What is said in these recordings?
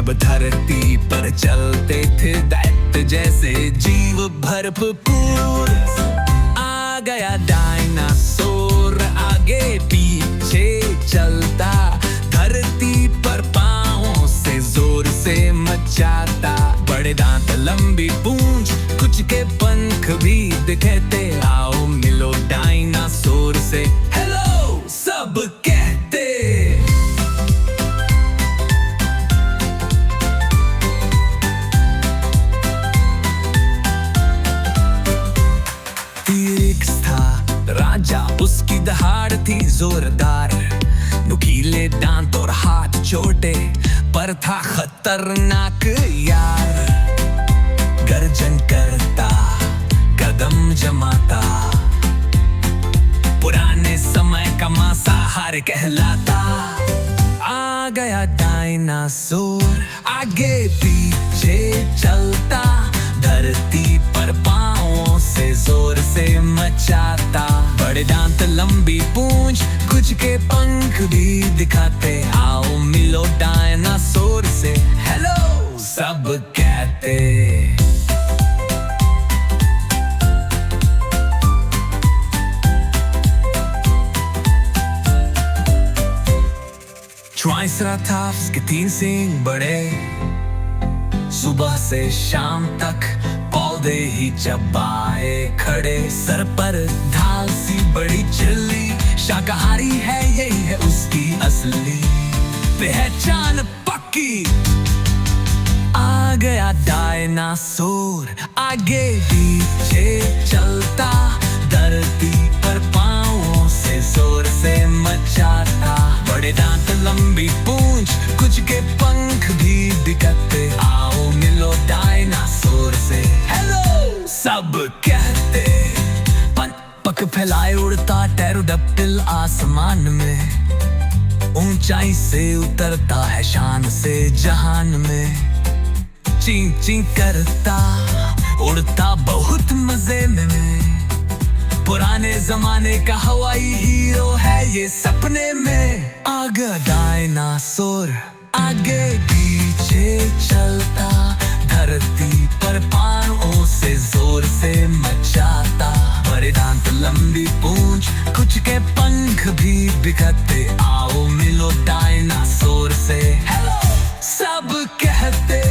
जब धरती पर चलते थे दैत्य जैसे जीव भरपूर। आ गया डायनासोर आगे पीछे चलता, धरती पर पाँवों से जोर से मचाता। बड़े दांत लंबी पूंछ कुछ के पंख भी दिखते, आओ मिलो डायनासोर से हेलो सब कहते। टी-रेक्स था राजा, उसकी दहाड़ थी जोरदार, नुकीले दांत और हाथ छोटे, पर था खतरनाक यार। गर्जन करता, कदम जमाता, पुराने समय का मांसाहार कहलाता। आ गया डायनासोर आगे पीछे चलता, धरती पर पाँवों से जोर से मचाता। बड़े दांत लंबी पूंछ कुछ के पंख भी दिखाते, आओ मिलो डायनासोर से हेलो सब कहते। ट्राइसेराटॉप्स के 3 सींग बड़े, सुबह से शाम तक पौधे ही चबाए खड़े। सर पर ढाल सी बड़ी चिल्ली, शाकाहारी है यही है उसकी असली पहचान पक्की। आ गया डायनासोर आगे पीछे चलता, धरती पर पाँवों से जोर से मचाता। बड़े दांत लंबी पूंछ कुछ के पंख भी दिखते, आओ मिलो डायनासोर से हेलो सब कहते। पक फैलाए उड़ता टेरोडप्टिल आसमान में, ऊंचाई से उतरता है शान से जहान में। ची ची करता उड़ता बहुत मजे में, पुराने जमाने का हवाई हीरो है ये सपने में। आ गया डायनासोर आगे पीछे चलता, धरती पर पाँवों से जोर से मचाता। बड़े दांत लंबी पूंछ कुछ के पंख भी बिखरते, आओ मिलो डायनासोर से हेलो सब कहते।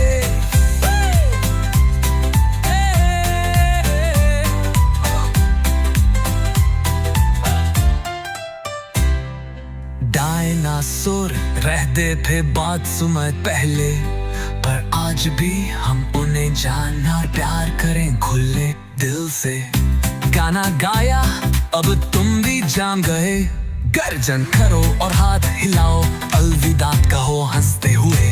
डायनासोर रहते थे बहुत समय पहले, पर आज भी हम उन्हें जानना प्यार करें खुले दिल से। गाना गाया अब तुम भी जान गए, गर्जन करो और हाथ हिलाओ, अलविदा कहो हंसते हुए।